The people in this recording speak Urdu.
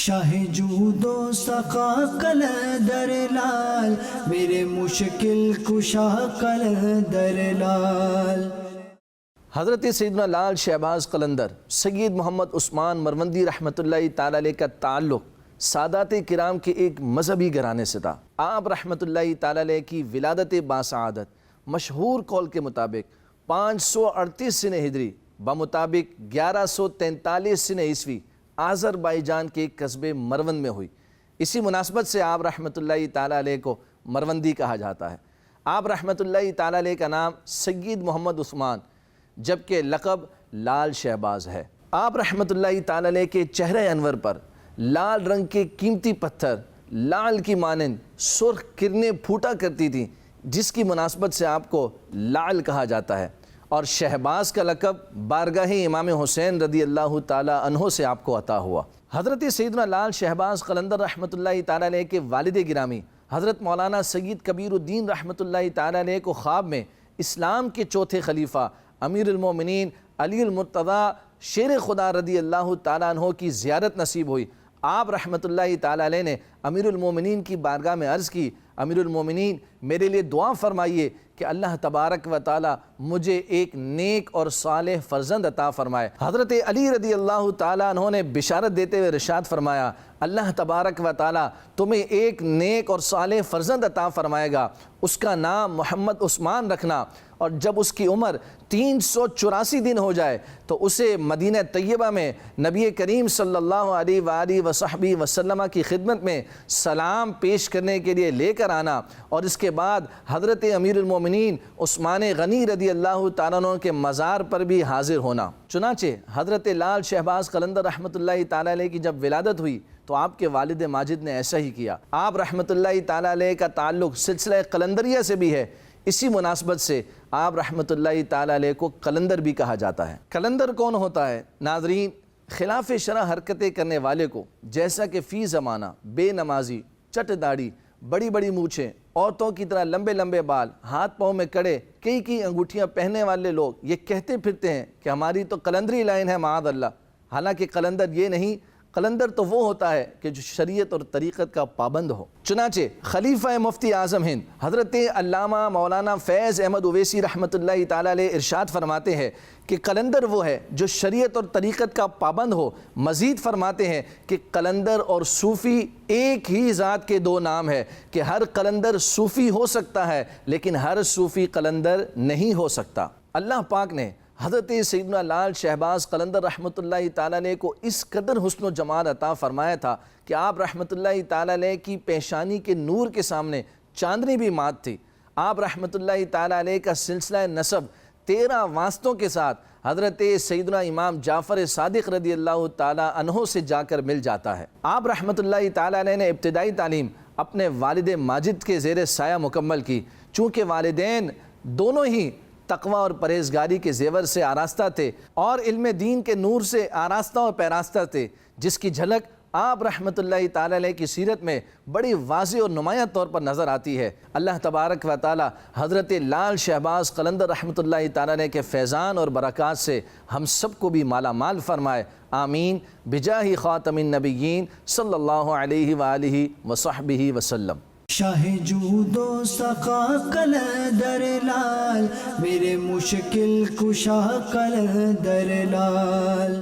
شاہ جود و سخا قلندر لال، میرے مشکل کشا قلندر لال۔ حضرت سیدنا لال شہباز قلندر سید محمد عثمان مروندی رحمۃ اللہ تعالی علیہ کا تعلق سادات کرام کے ایک مذہبی گھرانے سے تھا۔ آپ رحمۃ اللہ تعالی علیہ کی ولادت باسعادت مشہور قول کے مطابق 538 سنہ ہجری بمطابق 1143 سنہ عیسوی آذربائیجان کے قصبے مروند میں ہوئی۔ اسی مناسبت سے آپ رحمۃ اللہ تعالی علیہ کو مروندی کہا جاتا ہے۔ آپ رحمۃ اللہ تعالی علیہ کا نام سید محمد عثمان جبکہ لقب لال شہباز ہے۔ آپ رحمۃ اللہ تعالی علیہ کے چہرہ انور پر لال رنگ کے قیمتی پتھر لال کی مانند سرخ کرنیں پھوٹا کرتی تھیں، جس کی مناسبت سے آپ کو لال کہا جاتا ہے، اور شہباز کا لقب بارگاہ امام حسین رضی اللہ تعالی عنہ سے آپ کو عطا ہوا۔ حضرت سیدنا لال شہباز قلندر رحمۃ اللہ تعالی علیہ کے والد گرامی حضرت مولانا سید کبیر الدین رحمۃ اللہ تعالی علیہ کو خواب میں اسلام کے چوتھے خلیفہ امیر المومنین علی المرتضیٰ شیر خدا رضی اللہ تعالیٰ عنہ کی زیارت نصیب ہوئی۔ آپ رحمۃ اللہ تعالیٰ علیہ نے امیر المومنین کی بارگاہ میں عرض کی، امیر المومنین میرے لیے دعا فرمائیے کہ اللہ تبارک و تعالیٰ مجھے ایک نیک اور صالح فرزند عطا فرمائے۔ حضرت علی رضی اللہ تعالیٰ عنہ نے بشارت دیتے ہوئے ارشاد فرمایا، اللہ تبارک و تعالیٰ تمہیں ایک نیک اور صالح فرزند عطا فرمائے گا، اس کا نام محمد عثمان رکھنا، اور جب اس کی عمر 384 دن ہو جائے تو اسے مدینہ طیبہ میں نبی کریم صلی اللہ علیہ وآلہ وصحبہ وسلم کی خدمت میں سلام پیش کرنے کے لیے لے کر آنا، اور اس کے بعد حضرت امیر المومنین عثمان غنی رضی اللہ تعالیٰ عنہ کے مزار پر بھی حاضر ہونا۔ چنانچہ حضرت لال شہباز قلندر رحمۃ اللہ تعالیٰ علیہ کی جب ولادت ہوئی تو آپ کے والد ماجد نے ایسا ہی کیا۔ آپ رحمۃ اللہ تعالیٰ علیہ کا تعلق سلسلہ قلندریہ سے بھی ہے، اسی مناسبت سے آپ رحمۃ اللہ تعالیٰ علیہ کو قلندر بھی کہا جاتا ہے۔ قلندر کون ہوتا ہے؟ ناظرین، خلاف شرع حرکتیں کرنے والے کو، جیسا کہ فی زمانہ بے نمازی، چٹ داڑھی، بڑی بڑی مونچھیں، عورتوں کی طرح لمبے لمبے بال، ہاتھ پاؤں میں کڑے، کئی انگوٹھیاں پہننے والے لوگ یہ کہتے پھرتے ہیں کہ ہماری تو قلندری لائن ہے معاذ اللہ۔ حالانکہ قلندر یہ نہیں، قلندر تو وہ ہوتا ہے کہ جو شریعت اور طریقت کا پابند ہو۔ چنانچہ خلیفہ مفتی اعظم ہند حضرت علامہ مولانا فیض احمد اویسی رحمۃ اللہ تعالی علیہ ارشاد فرماتے ہیں کہ قلندر وہ ہے جو شریعت اور طریقت کا پابند ہو۔ مزید فرماتے ہیں کہ قلندر اور صوفی ایک ہی ذات کے دو نام ہے، کہ ہر قلندر صوفی ہو سکتا ہے لیکن ہر صوفی قلندر نہیں ہو سکتا۔ اللہ پاک نے حضرت سیدنا لال شہباز قلندر رحمۃ اللہ تعالیٰ علیہ کو اس قدر حسن و جمال عطا فرمایا تھا کہ آپ رحمۃ اللہ تعالیٰ علیہ کی پیشانی کے نور کے سامنے چاندنی بھی مات تھی۔ آپ رحمۃ اللہ تعالیٰ علیہ کا سلسلہ نسب 13 واسطوں کے ساتھ حضرت سیدنا امام جعفر صادق رضی اللہ تعالیٰ عنہ سے جا کر مل جاتا ہے۔ آپ رحمۃ اللہ تعالیٰ علیہ نے ابتدائی تعلیم اپنے والد ماجد کے زیر سایہ مکمل کی، چونکہ والدین دونوں ہی تقوی اور پرہیزگاری کے زیور سے آراستہ تھے اور علم دین کے نور سے آراستہ اور پیراستہ تھے، جس کی جھلک آپ رحمۃ اللہ تعالی علیہ کی سیرت میں بڑی واضح اور نمایاں طور پر نظر آتی ہے۔ اللہ تبارک و تعالی حضرت لال شہباز قلندر رحمۃ اللہ تعالی علیہ کے فیضان اور برکات سے ہم سب کو بھی مالا مال فرمائے، آمین، بجاہ خاتم النبیین صلی اللہ علیہ وآلہ وصحبہ وسلم۔ شاہ جود و سخا قلندر لال، میرے مشکل کشا قلندر لال۔